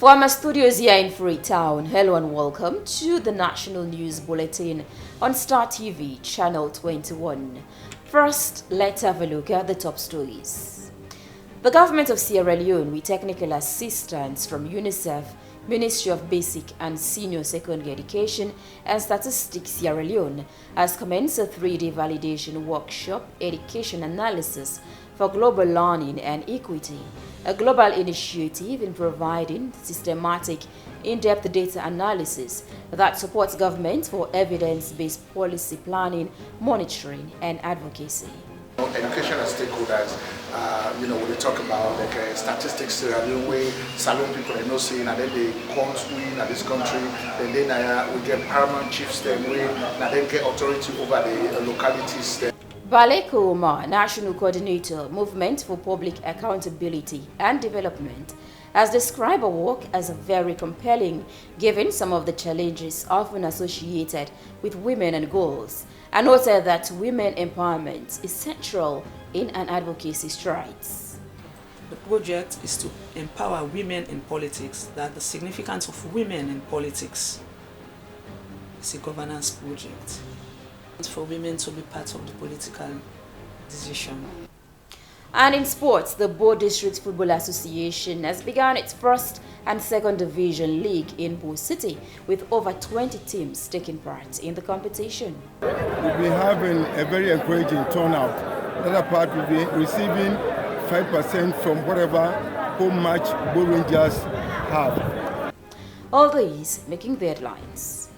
From our studios here in Freetown, hello and welcome to the National News Bulletin on Star TV, Channel 21. First, let's have a look at the top stories. The government of Sierra Leone, with technical assistance from UNICEF, Ministry of Basic and Senior Secondary Education and Statistics Sierra Leone, has commenced a 3-day validation workshop, Education Analysis for Global Learning and Equity, a global initiative in providing systematic, in-depth data analysis that supports government for evidence-based policy planning, monitoring, and advocacy. Education and stakeholders, when they talk about statistics, the way Salon people are not seeing, and then they count we in this country, then we get paramount chiefs, then we then get authority over the localities. Baleko Omar, National Coordinator, Movement for Public Accountability and Development, has described her work as very compelling, given some of the challenges often associated with women and girls, and noted that women empowerment is central in an advocacy strides. The project is to empower women in politics, that the significance of women in politics is a governance project. For women to be part of the political decision. And in sports, the Bo District Football Association has begun its first and second division league in Bo City, with over 20 teams taking part in the competition. We'll be having a very encouraging turnout. The other part will be receiving 5% from whatever home match Bo Rangers have. All these making the headlines.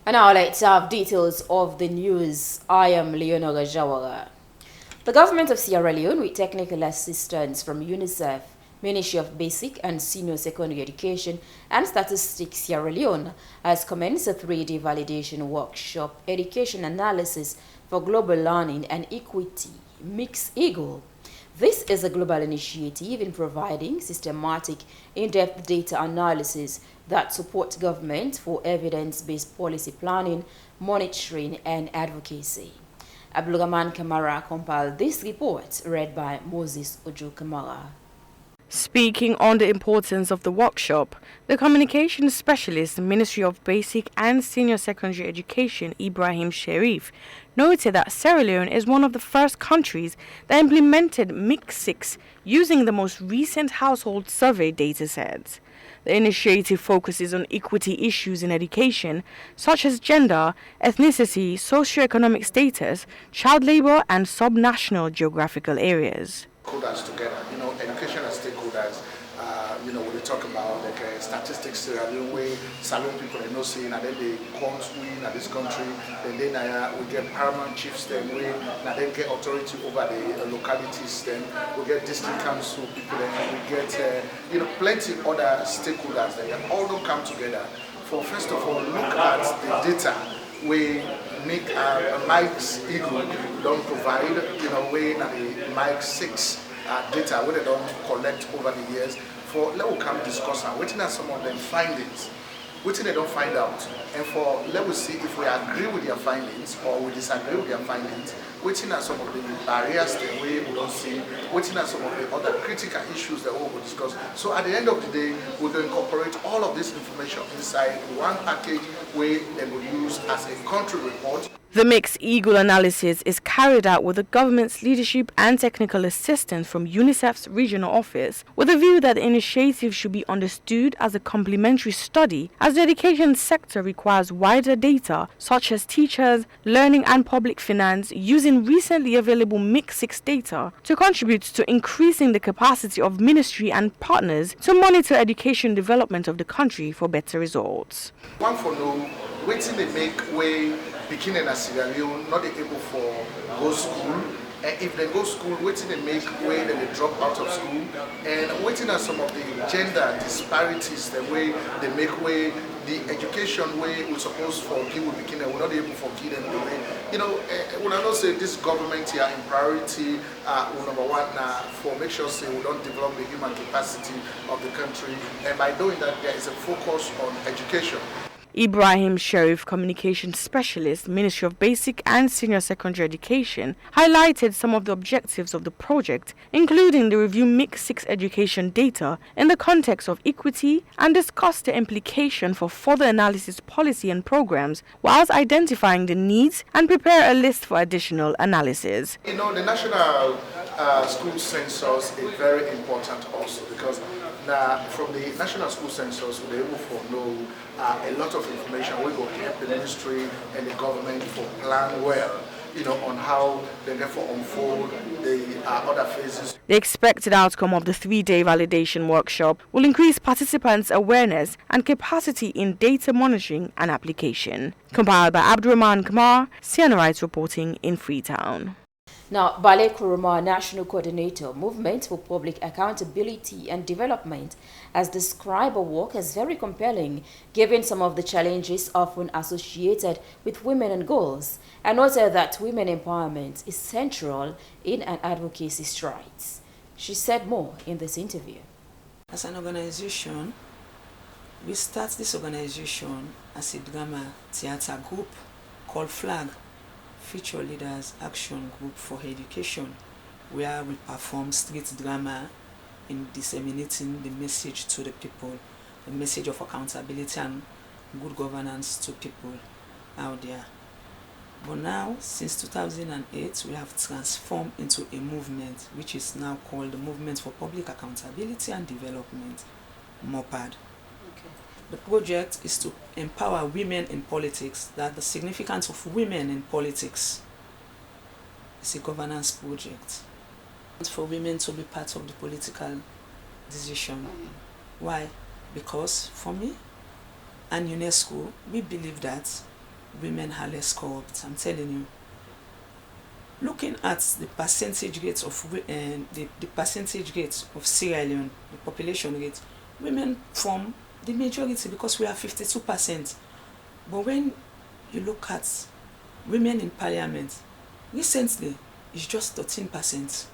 And now let's have details of the news. I am Leonora Jawara. The government of Sierra Leone, with technical assistance from UNICEF, Ministry of Basic and Senior Secondary Education and Statistics Sierra Leone, has commenced a 3-day validation workshop, Education Analysis for Global Learning and Equity, Mixed Eagle. This is a global initiative in providing systematic, in-depth data analysis that supports government for evidence-based policy planning, monitoring, and advocacy. Abdulrahman Kamara compiled this report, read by Moses Ojo Kamara. Speaking on the importance of the workshop, the communications specialist, Ministry of Basic and Senior Secondary Education, Ibrahim Sherif, noted that Sierra Leone is one of the first countries that implemented Mix6 using the most recent household survey datasets. The initiative focuses on equity issues in education, such as gender, ethnicity, socioeconomic status, child labor, and subnational geographical areas. Stakeholders together, education and stakeholders, when they talk about statistics, the way Salon people are not seeing, and then they count we in this country, then we get paramount chiefs, then we then get authority over the localities, then we get district council people, then we get plenty other stakeholders that all don't come together for first of all look at the data we make Mike's Eagle don't provide, way the Mike 6 data where they don't collect over the years. For let us come discuss and waiting at some of them findings, waiting they don't find out, and for let us see if we agree with their findings or we disagree with their findings. Waiting at some of the barriers that we don't see, waiting at some of the other critical issues that we will discuss. So at the end of the day, we will incorporate all of this information inside one package where they will use as a country report. The Mixed Eagle analysis is carried out with the government's leadership and technical assistance from UNICEF's regional office, with a view that the initiative should be understood as a complementary study, as the education sector requires wider data, such as teachers, learning and public finance, using recently available Mix6 data to contribute to increasing the capacity of ministry and partners to monitor education development of the country for better results. One for no, waiting they make way picking in a Sierra Leone not able for go school. And if they go school, waiting they make way, then they drop out of school. And waiting at some of the gender disparities, the way they make way, the education way we're supposed for give with beginner, we're not able for give them the way. You know, when I don't say this government here in priority, number one, for make sure say we don't develop the human capacity of the country. And by doing that, there is a focus on education. Ibrahim Sherif, Communications Specialist, Ministry of Basic and Senior Secondary Education, highlighted some of the objectives of the project, including the review mixed sex education data in the context of equity and discussed the implication for further analysis policy and programs, whilst identifying the needs and prepare a list for additional analysis. You know, the national school census is very important also because now from the national school census we're able to know a lot of information we go help the ministry and the government for plan well, you know, on how they therefore unfold the other phases. The expected outcome of the 3-day validation workshop will increase participants' awareness and capacity in data monitoring and application. Compiled by Abdurrahman Kamar, CNN Rights reporting in Freetown. Now, Bale Kuruma, National Coordinator, Movement for Public Accountability and Development, has described her work as very compelling, given some of the challenges often associated with women and girls, and noted that women empowerment is central in an advocacy strides. She said more in this interview. As an organization, we start this organization as a drama theater group called FLAG, Future Leaders Action Group for Education, where we perform street drama in disseminating the message to the people, the message of accountability and good governance to people out there. But now, since 2008, we have transformed into a movement which is now called the Movement for Public Accountability and Development, MOPAD. The project is to empower women in politics, that the significance of women in politics is a governance project. It's for women to be part of the political decision. Why? Because for me and UNESCO, we believe that women are less corrupt. I'm telling you. Looking at the percentage rates of the percentage rates of Sierra Leone, the population rate, women form the majority because we are 52%. But when you look at women in parliament, recently it's just 13%.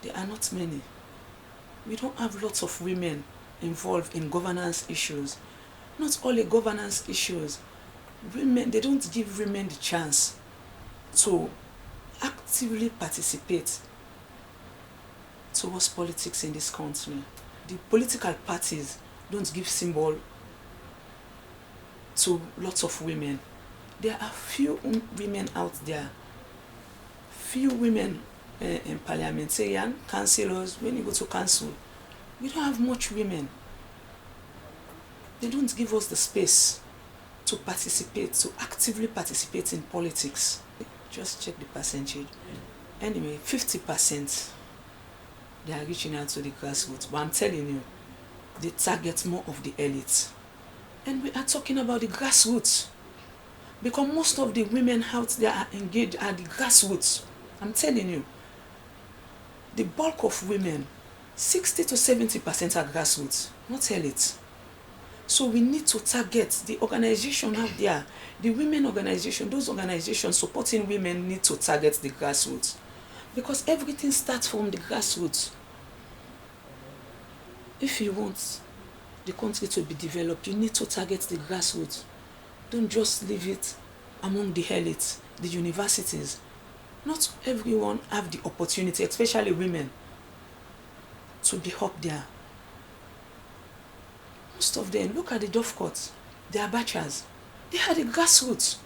There are not many. We don't have lots of women involved in governance issues. Not only governance issues. Women, they don't give women the chance to actively participate towards politics in this country. The political parties don't give symbol to lots of women. There are few women out there, few women in parliamentarian, councillors. When you go to council, we don't have much women. They don't give us the space to participate, to actively participate in politics. Just check the percentage. Anyway, 50%, they are reaching out to the grassroots. But I'm telling you, they target more of the elite. And we are talking about the grassroots. Because most of the women out there are engaged at the grassroots. I'm telling you, the bulk of women, 60 to 70% are grassroots, not elite. So we need to target the organization out there, the women organization, those organizations supporting women need to target the grassroots. Because everything starts from the grassroots. If you want the country to be developed, you need to target the grassroots. Don't just leave it among the elites, the universities. Not everyone have the opportunity, especially women, to be up there. Most of them, look at the Dove Courts, they are bachelors. They are the grassroots.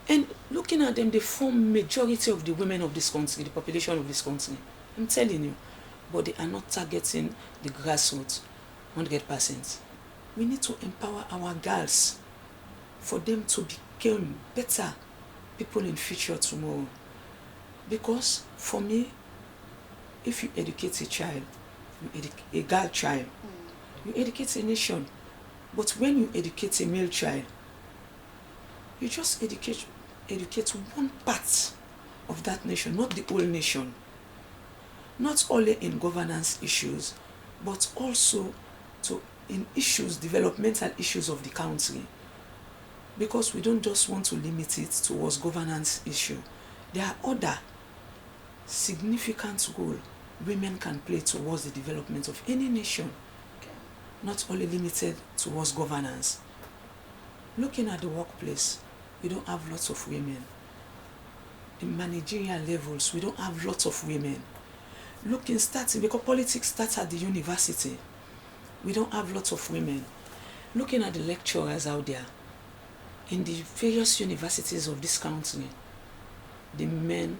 And looking at them, they form majority of the women of this country, the population of this country. I'm telling you. But they are not targeting the grassroots 100%. We need to empower our girls for them to become better people in future tomorrow. Because for me, if you educate a child, a girl child, you educate a nation. But when you educate a male child, You just educate one part of that nation, not the whole nation. Not only in governance issues, but also in issues, developmental issues of the country. Because we don't just want to limit it towards governance issue. There are other significant roles women can play towards the development of any nation, not only limited towards governance. Looking at the workplace, we don't have lots of women. The managerial levels, we don't have lots of women. Because politics starts at the university, we don't have lots of women. Looking at the lecturers out there, in the various universities of this country, the men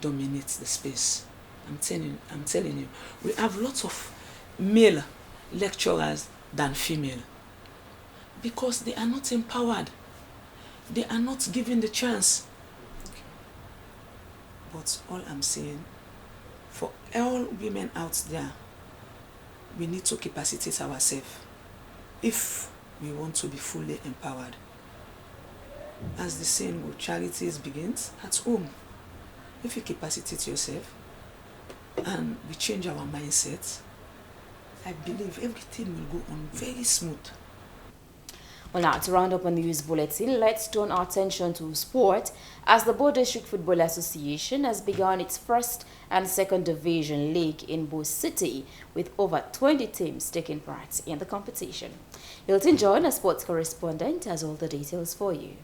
dominate the space. I'm telling you, we have lots of male lecturers than female, because they are not empowered. They are not given the chance. But all I'm saying, for all women out there, we need to capacitate ourselves if we want to be fully empowered. As the saying with charities begins at home. If you capacitate yourself and we change our mindset, I believe everything will go on very smooth. Well, now to round up on the news bulletin, let's turn our attention to sport, as the Bow District Football Association has begun its first and second division league in Bow City, with over 20 teams taking part in the competition. Hilton John, a sports correspondent, has all the details for you.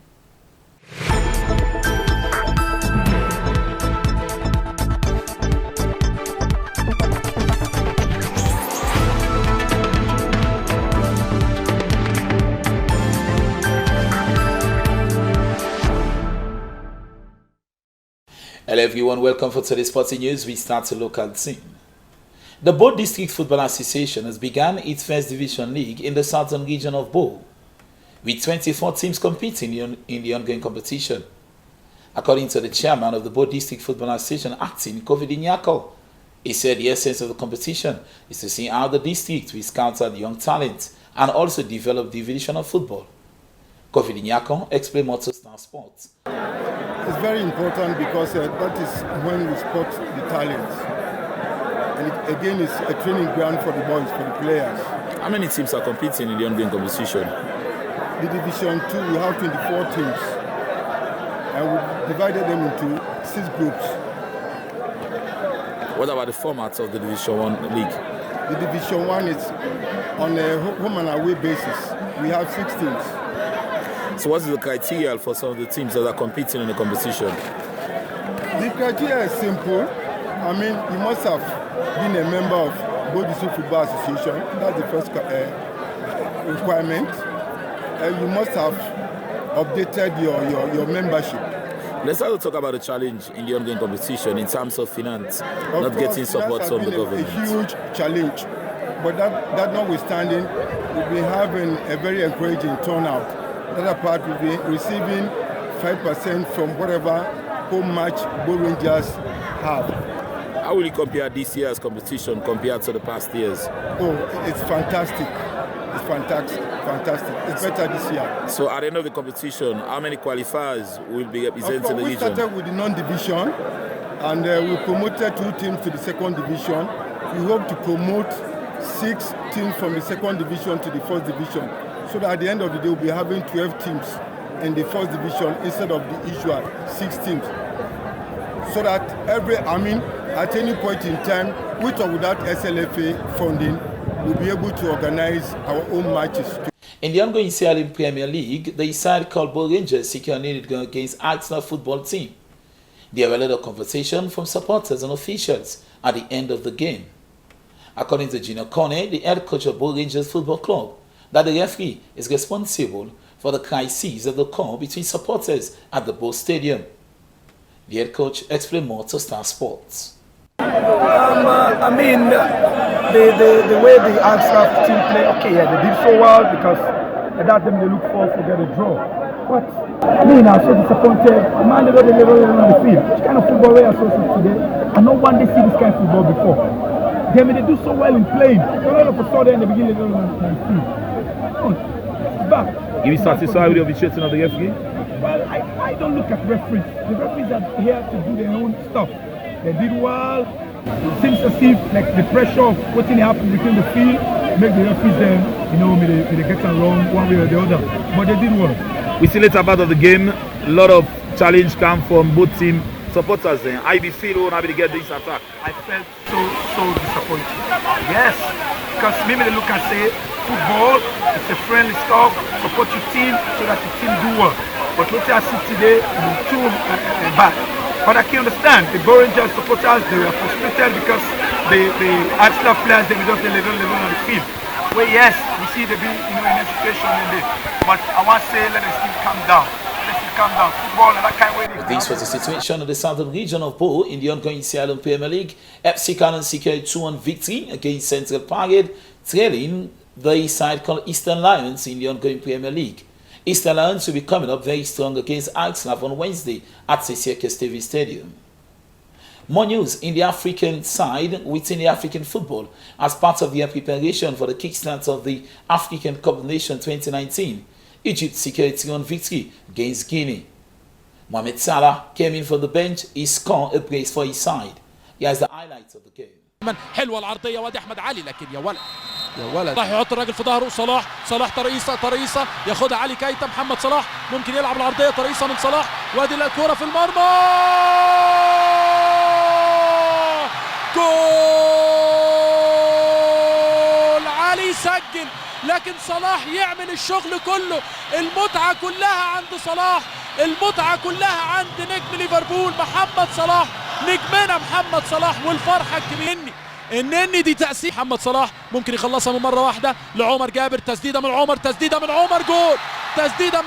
Hello everyone, welcome for today's sporting news. We start to local scene. The Bow District Football Association has begun its first division league in the southern region of Bow, with 24 teams competing in the ongoing competition. According to the chairman of the Bow District Football Association, acting Covid Nyako, he said the essence of the competition is to see how the district will scout out young talent and also develop the division of football. Covid Nyako explained more to Star Sports. It's very important because that is when we spot the talents. And it, again, it's a training ground for the boys, for the players. How many teams are competing in the ongoing competition? The Division 2, we have 24 teams. And we divided them into 6 groups. What about the format of the Division 1 league? The Division 1 is on a home and away basis. We have 6 teams. So what is the criteria for some of the teams that are competing in the competition? The criteria is simple. I mean, you must have been a member of Bow District Football Association. That's the first requirement. You must have updated your membership. Let's also talk about the challenge in the ongoing competition in terms of finance, not getting support from the government. It's a huge challenge. But that notwithstanding, we've been having a very encouraging turnout. The other part will be receiving 5% from whatever home match Bow Rangers have. How will you compare this year's competition compared to the past years? Oh, it's fantastic. It's fantastic. It's better this year. So at the end of the competition, how many qualifiers will be representing the region? We started with the non-division and we promoted 2 teams to the second division. We hope to promote 6 teams from the second division to the first division. So that at the end of the day, we'll be having 12 teams in the first division instead of the usual 6 teams. So that at any point in time, with or without SLFA funding, we'll be able to organize our own matches. In the ongoing CLM Premier League, the side called Bow Rangers secured a lead against Arsenal football team. There were a lot of conversation from supporters and officials at the end of the game. According to Gino Kone, the head coach of Bow Rangers Football Club, that the referee is responsible for the crises that occur between supporters at the Bow Stadium. The head coach explained more to Star Sports. The way the Arsenal team play, okay, yeah, they did so well because that them they look forward to get a draw. But I'm so disappointed. Man, they got the level on the field. Which kind of football we are supposed to today? I know one day see this kind of football before. They do so well in playing. All of a sudden, in the beginning, they don't on the field. Back. Are you satisfied with the officiating of the FG? Well, I don't look at referees. The referees are here to do their own stuff. They did well. It seems as if like the pressure of what's happening within the field make the referees them, may they get it wrong one way or the other. But they did well. We see later part of the game, a lot of challenge come from both team supporters. I be feel when I be get this attack. I felt so disappointed. Yes, because maybe they look and say football, it's a friendly stuff, support your team so that your team do well. But what I see today, too bad. But I can understand the Rangers supporters, they were frustrated because the Arsenal players they were just a level on the field. Well, yes, we see they be in a situation in this. But I want to say let them still calm down. Football and that kind of way. This was the situation of the Southern Region of Bow in the ongoing Sierra Leone Premier League. FC Cannon secured 2-1 victory against Central Parade, trailing the side called Eastern Lions in the ongoing Premier League. Eastern Lions will be coming up very strong against Arsenal on Wednesday at Sesieke Stevie Stadium. More news in the African side within the African football as part of their preparation for the kickstart of the African Cup of Nations 2019. Egypt secured 3-1 victory against Guinea. Mohamed Salah came in from the bench. He scored a brace for his side. Here's the highlights of the game. حلوه العرضيه وادي احمد علي لكن يا ولد راح يحط الراجل في ظهره صلاح طريقه ياخدها علي كايتا محمد صلاح ممكن يلعب العرضيه طريقه من صلاح وادي الكوره في المرمى جول علي سجل لكن صلاح يعمل الشغل كله المتعه كلها عند صلاح المتعه كلها عند نجم ليفربول محمد صلاح نجمنا محمد صلاح والفرحه الكبيره النني دي تأثير محمد صلاح ممكن يخلصها من مرة واحدة لعمر جابر تسديدة من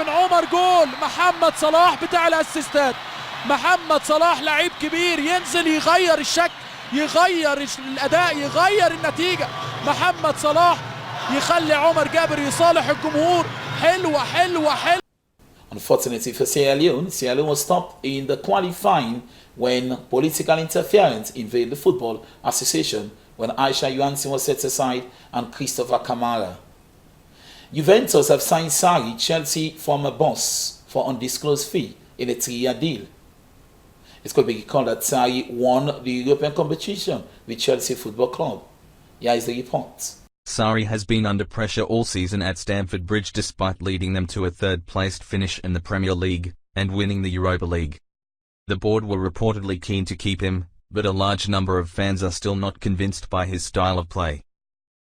عمر جول محمد صلاح بتاع الاسيستات محمد صلاح لعيب كبير ينزل يغير الشكل يغير الأداء يغير النتيجة محمد صلاح يخلي عمر جابر يصالح الجمهور حلوة Unfortunately for Sierra Leone was stopped in the qualifying when political interference invaded the Football Association when Aisha Johansson was set aside and Christopher Kamara. Juventus have signed Sarri, Chelsea former boss, for undisclosed fee in a 3-year deal. It could be recalled that Sarri won the European competition with Chelsea Football Club. Here is the report. Sarri has been under pressure all season at Stamford Bridge despite leading them to a third-placed finish in the Premier League and winning the Europa League. The board were reportedly keen to keep him, but a large number of fans are still not convinced by his style of play.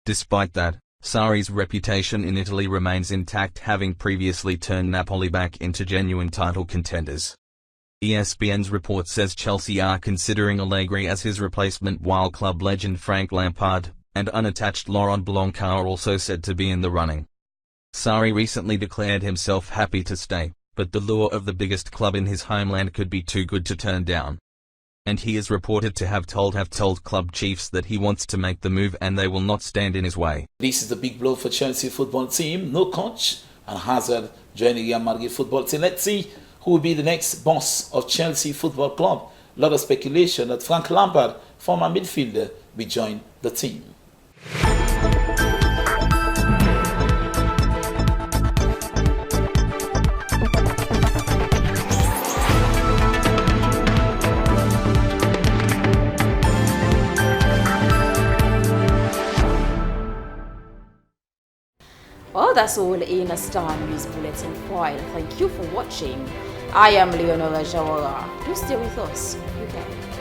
Despite that, Sarri's reputation in Italy remains intact, having previously turned Napoli back into genuine title contenders. ESPN's report says Chelsea are considering Allegri as his replacement, while club legend Frank Lampard and unattached Laurent Blanc are also said to be in the running. Sarri recently declared himself happy to stay, but the lure of the biggest club in his homeland could be too good to turn down. And he is reported to have told club chiefs that he wants to make the move and they will not stand in his way. This is the big blow for Chelsea football team. No coach and Hazard joining Real Madrid football team. Let's see who will be the next boss of Chelsea Football Club. A lot of speculation that Frank Lampard, former midfielder, will join the team. Well, that's all in a Star News Bulletin file. Thank you for watching. I am Leonora Jawara. Do stay with us. You can.